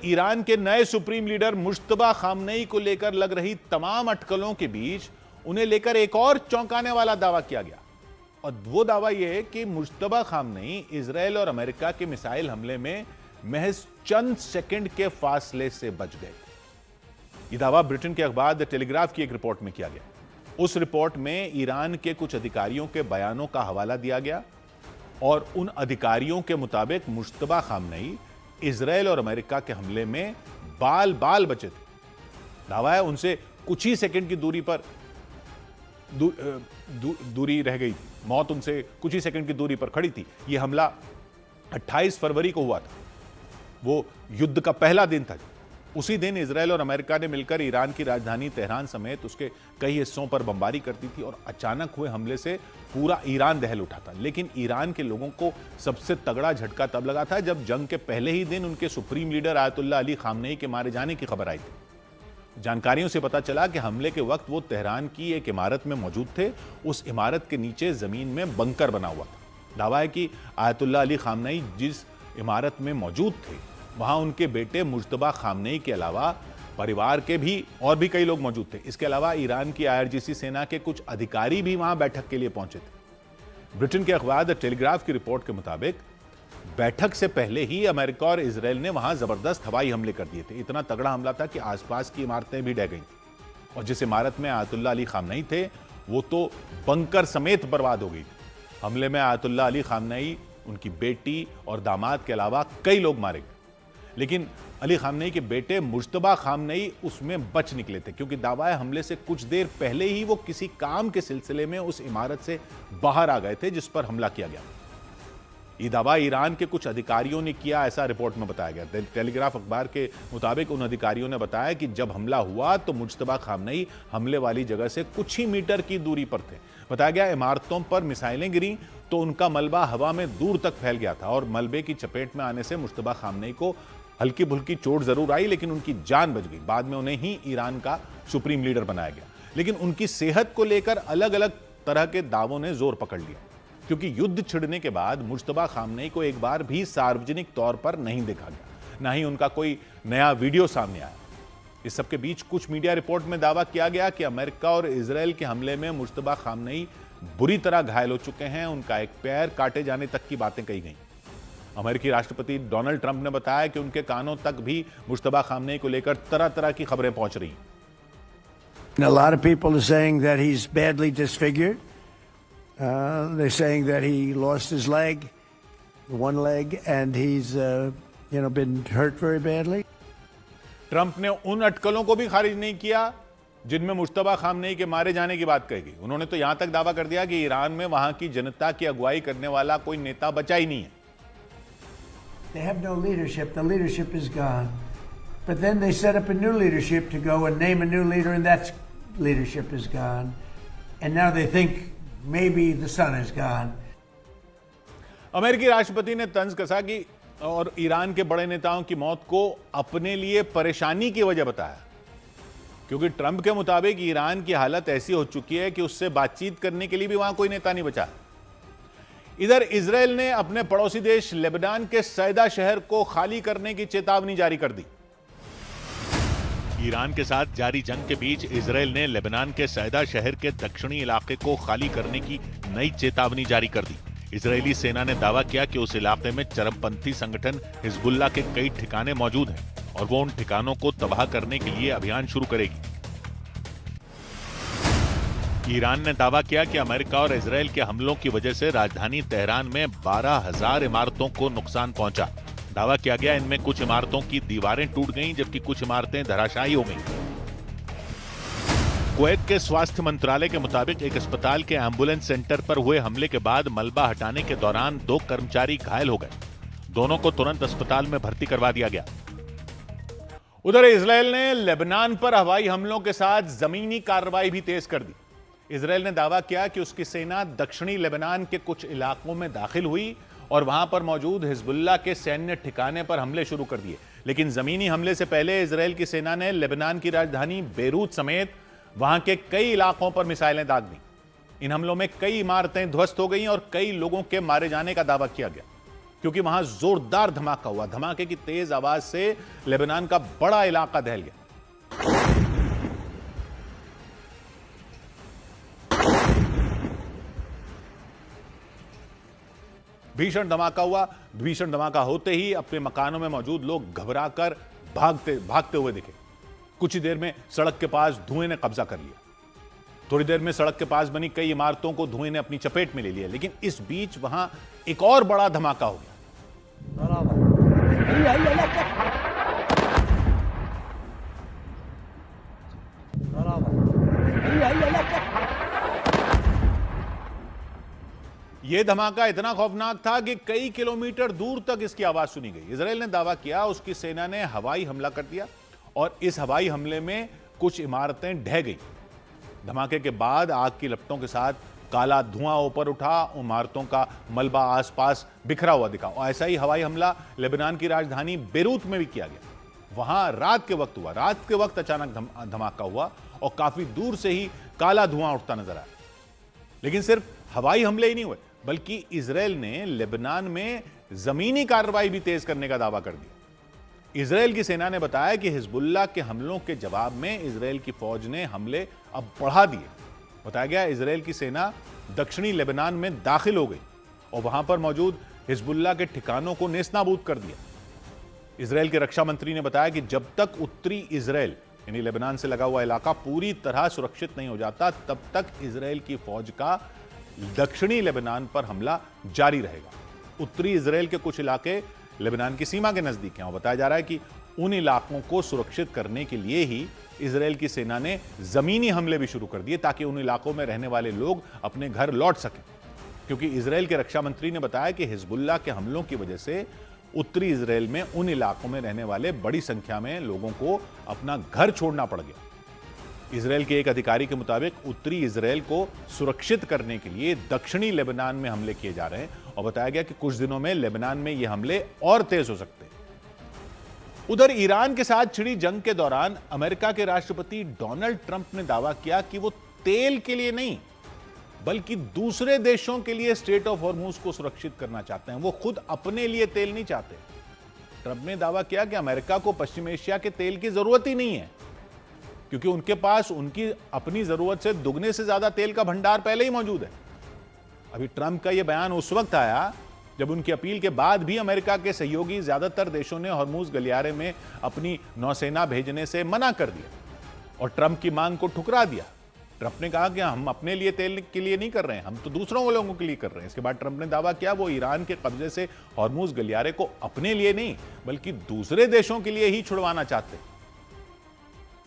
Iran के नए supreme leader Mushtaba Khamenei को लेकर लग रही तमाम अटकलों के बीच उन्हें लेकर एक और चौंकाने वाला दावा किया गया। और वो दावा यह है कि मुश्तबा खामनेई इजराइल और अमेरिका के मिसाइल हमले में महज चंद सेकंड के फासले से बच गए। यह दावा ब्रिटेन के अखबार द टेलीग्राफ की एक रिपोर्ट में किया गया। उस रिपोर्ट में ईरान के कुछ अधिकारियों के बयानों का हवाला दिया गया और उन अधिकारियों के मुताबिक मुश्तबा खामनेई इजराइल और अमेरिका के हमले में बाल बाल बचे थे। दावा है उनसे कुछ ही सेकंड की दूरी पर दूरी रह गई थी, मौत उनसे कुछ ही सेकंड की दूरी पर खड़ी थी। यह हमला 28 फरवरी को हुआ था। वो युद्ध का पहला दिन था। उसी दिन इजराइल और अमेरिका ने मिलकर ईरान की राजधानी तेहरान समेत उसके कई हिस्सों पर बमबारी करती थी और अचानक हुए हमले से पूरा ईरान दहल उठा था। लेकिन ईरान के लोगों को सबसे तगड़ा झटका तब लगा था जब जंग के पहले ही दिन उनके supreme leader Ayatollah Ali Khamenei के मारे जाने की खबर आई थी। जानकारियों से पता चला कि हमले के वक्त वो तेहरान की एक इमारत में मौजूद थे। उस इमारत के नीचे जमीन में बंकर बना हुआ था। दावा है कि आयतुल्लाह अली खामनेई जिस इमारत में मौजूद थे वहां उनके बेटे मुश्तबा खामनेई के अलावा परिवार के भी और भी कई लोग मौजूद थे। इसके अलावा ईरान की IRGC सेना के कुछ अधिकारी भी वहां बैठक के लिए पहुंचे थे। ब्रिटेन के अखबार द टेलीग्राफ की रिपोर्ट के मुताबिक बैठक से पहले ही अमेरिका और इजराइल ने वहां जबरदस्त हवाई हमले कर दिए थे। इतना तगड़ा हमला था कि आसपास की इमारतें भी ढह गई थी और जिस इमारत में आयतुल्लाह अली खामनेई थे वो तो बंकर समेत बर्बाद हो गई थी। हमले में आयतुल्लाह अली खामनेई, उनकी बेटी और दामाद के अलावा कई लोग मारे गए। लेकिन अली खामनेई के बेटे मुश्तबा खामनेई उसमें बच निकले थे, क्योंकि दावा है हमले से कुछ देर पहले ही वो किसी काम के सिलसिले में उस इमारत से बाहर आ गए थे जिस पर हमला किया गया। ये दावा ईरान के कुछ अधिकारियों ने किया, ऐसा रिपोर्ट में बताया गया। टेलीग्राफ अखबार के मुताबिक उन अधिकारियों ने बताया कि जब हमला हुआ तो मुश्तबा खामनेई हमले वाली जगह से कुछ ही मीटर की दूरी पर थे। बताया गया इमारतों पर मिसाइलें गिरी तो उनका मलबा हवा में दूर तक फैल गया था और मलबे की चपेट में आने से मुश्तबा खामनेई को हल्की फुल्की चोट जरूर आई, लेकिन उनकी जान बच गई। बाद में उन्हें ही ईरान का सुप्रीम लीडर बनाया गया। लेकिन उनकी सेहत को लेकर अलग अलग तरह के दावों ने जोर पकड़ लिया, क्योंकि युद्ध छिड़ने के बाद मुश्तबा खामनेई को एक बार भी सार्वजनिक तौर पर नहीं देखा गया, ना ही उनका कोई नया वीडियो सामने आया। इस सबके बीच कुछ मीडिया रिपोर्ट में दावा किया गया कि अमेरिका और इजराइल के हमले में मुश्तबा खामनेई बुरी तरह घायल हो चुके हैं। उनका एक पैर काटे जाने तक की बातें कही गई। अमेरिकी राष्ट्रपति डोनाल्ड ट्रंप ने बताया कि उनके कानों तक भी मुश्तबा खामनेई को लेकर तरह तरह की खबरें पहुंच रही हैं। A lot of people are saying that he's badly disfigured. They're saying that he lost his leg, one leg, and he's been hurt very badly. Trump ने उन अटकलों को भी खारिज नहीं किया जिनमें मुश्तबा खामनेई के मारे जाने की बात कही गई। उन्होंने तो यहां तक दावा कर दिया कि ईरान में वहां की जनता की अगुवाई करने वाला कोई नेता बचा ही नहीं है। They have no leadership. The leadership is gone. But then they set up a new leadership to go and name a new leader, and that leadership is gone. And now they think maybe the sun is gone. अमेरिकी राष्ट्रपति ने तंज कसा कि और Iran के बड़े नेताओं की मौत को अपने लिए परेशानी की वजह बताया, क्योंकि ट्रंप के मुताबिक ईरान की हालत ऐसी हो चुकी है कि उससे बातचीत करने के लिए भी वहां कोई नेता नहीं बचा। इधर इजराइल ने अपने पड़ोसी देश लेबनान के सैदा शहर को खाली करने की चेतावनी जारी कर दी। ईरान के साथ जारी जंग के बीच इजराइल ने लेबनान के सैदा शहर के दक्षिणी इलाके को खाली करने की नई चेतावनी जारी कर दी। इजरायली सेना ने दावा किया कि उस इलाके में चरमपंथी संगठन हिजबुल्लाह के कई ठिकाने मौजूद हैं और वो उन ठिकानों को तबाह करने के लिए अभियान शुरू करेगी। ईरान ने दावा किया कि अमेरिका और इजराइल के हमलों की वजह से राजधानी तेहरान में 12,000 इमारतों को नुकसान पहुंचा। दावा किया गया इनमें कुछ इमारतों की दीवारें टूट गईं, जबकि कुछ इमारतें धराशायी हो गईं। कुवैत के स्वास्थ्य मंत्रालय के मुताबिक एक अस्पताल के एम्बुलेंस सेंटर पर हुए हमले के बाद मलबा हटाने के दौरान 2 कर्मचारी घायल हो गए। दोनों को तुरंत अस्पताल में भर्ती करवा दिया गया। उधर इजराइल ने लेबनान पर हवाई हमलों के साथ जमीनी कार्रवाई भी तेज कर दी। इजराइल ने दावा किया कि उसकी सेना दक्षिणी लेबनान के कुछ इलाकों में दाखिल हुई और वहां पर मौजूद हिजबुल्लाह के सैन्य ठिकाने पर हमले शुरू कर दिए। लेकिन जमीनी हमले से पहले इजराइल की सेना ने लेबनान की राजधानी बेरूत समेत वहां के कई इलाकों पर मिसाइलें दाग दी। इन हमलों में कई इमारतें ध्वस्त हो गईं और कई लोगों के मारे जाने का दावा किया गया। क्योंकि वहां जोरदार धमाका हुआ। धमाके की तेज आवाज से लेबनान का बड़ा इलाका दहल गया। भीषण धमाका हुआ। भीषण धमाका होते ही अपने मकानों में मौजूद लोग घबराकर भागते हुए दिखे। कुछ ही देर में सड़क के पास धुएं ने कब्जा कर लिया। थोड़ी देर में सड़क के पास बनी कई इमारतों को धुएं ने अपनी चपेट में ले लिया। लेकिन इस बीच वहां एक और बड़ा धमाका हो गया। यह धमाका इतना खौफनाक था कि कई किलोमीटर दूर तक इसकी आवाज सुनी गई। इजराइल ने दावा किया उसकी सेना ने हवाई हमला कर दिया और इस हवाई हमले में कुछ इमारतें ढह गई। धमाके के बाद आग की लपटों के साथ काला धुआं ऊपर उठा। इमारतों का मलबा आसपास बिखरा हुआ दिखा। और ऐसा ही हवाई हमला लेबनान की राजधानी बेरूत में भी किया गया। वहां रात के वक्त हुआ। रात के वक्त अचानक धमाका हुआ और काफी दूर से ही काला धुआं उठता नजर आया। लेकिन सिर्फ हवाई हमले ही नहीं हुए, बल्कि इजराइल ने लेबनान में जमीनी कार्रवाई भी तेज करने का दावा कर दिया। इजराइल की सेना ने बताया कि हिजबुल्लाह के हमलों के जवाब में इजराइल की फौज ने हमले अब बढ़ा दिए। बताया गया इजराइल की सेना दक्षिणी लेबनान में दाखिल हो गई और वहां पर मौजूद हिजबुल्लाह के ठिकानों को नेस्तनाबूद कर दिया। इजराइल के रक्षा मंत्री ने बताया कि जब तक उत्तरी इजराइल यानी लेबनान से लगा हुआ इलाका पूरी तरह सुरक्षित नहीं हो जाता, तब तक इजराइल की फौज का दक्षिणी लेबनान पर हमला जारी रहेगा। उत्तरी इजराइल के कुछ इलाके लेबनान की सीमा के नजदीक हैं और बताया जा रहा है कि उन इलाकों को सुरक्षित करने के लिए ही इजराइल की सेना ने जमीनी हमले भी शुरू कर दिए ताकि उन इलाकों में रहने वाले लोग अपने घर लौट सकें। क्योंकि इजराइल के रक्षा मंत्री ने बताया कि हिजबुल्लाह के हमलों की वजह से उत्तरी इजराइल में उन इलाकों में रहने वाले बड़ी संख्या में लोगों को अपना घर छोड़ना पड़ गया। इजराइल के एक अधिकारी के मुताबिक उत्तरी इजराइल को सुरक्षित करने के लिए दक्षिणी लेबनान में हमले किए जा रहे हैं और बताया गया कि कुछ दिनों में लेबनान में ये हमले और तेज हो सकते हैं। उधर ईरान के साथ छिड़ी जंग के दौरान अमेरिका के राष्ट्रपति डोनाल्ड ट्रंप ने दावा किया कि वो तेल के लिए नहीं बल्कि दूसरे देशों के लिए स्ट्रेट ऑफ हॉर्मूज को सुरक्षित करना चाहते हैं। वो खुद अपने लिए तेल नहीं चाहते। ट्रंप ने दावा किया कि अमेरिका को पश्चिम एशिया के तेल की जरूरत ही नहीं है, क्योंकि उनके पास उनकी अपनी जरूरत से दुगने से ज्यादा तेल का भंडार पहले ही मौजूद है। अभी ट्रंप का यह बयान उस वक्त आया जब उनकी अपील के बाद भी अमेरिका के सहयोगी ज्यादातर देशों ने हॉर्मूज गलियारे में अपनी नौसेना भेजने से मना कर दिया और ट्रंप की मांग को ठुकरा दिया। ट्रंप ने कहा कि हम अपने लिए तेल के लिए नहीं कर रहे हैं, हम तो दूसरों लोगों के लिए कर रहे हैं। इसके बाद ट्रंप ने दावा किया वो ईरान के कब्जे से हॉर्मूज गलियारे को अपने लिए नहीं बल्कि दूसरे देशों के लिए ही छुड़वाना चाहते हैं।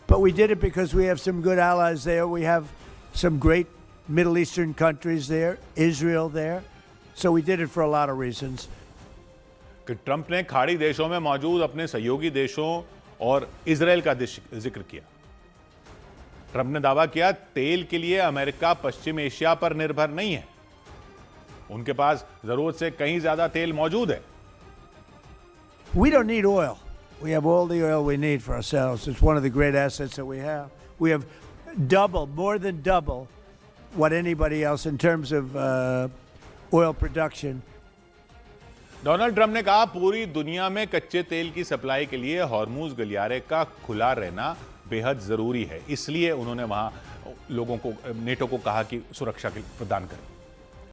But we did it because we have some good allies there. We have some great Middle Eastern countries there, Israel there. So we did it for a lot of reasons. कि ट्रंप ने खाड़ी देशों में मौजूद अपने सहयोगी देशों और इजराइल का जिक्र किया। ट्रंप ने दावा किया तेल के लिए अमेरिका पश्चिम एशिया पर निर्भर नहीं है, उनके पास जरूरत से कहीं ज्यादा तेल मौजूद है। We don't need oil. We have all the oil we need for ourselves. It's one of the great assets that we have. We have more than double what anybody else in terms of oil production. Donald Trump ने कहा पूरी दुनिया में कच्चे तेल की supply के लिए हॉर्मूज गलियारे का खुला रहना बेहद जरूरी है, इसलिए उन्होंने वहां लोगों को, नेटो को कहा कि सुरक्षा प्रदान करें।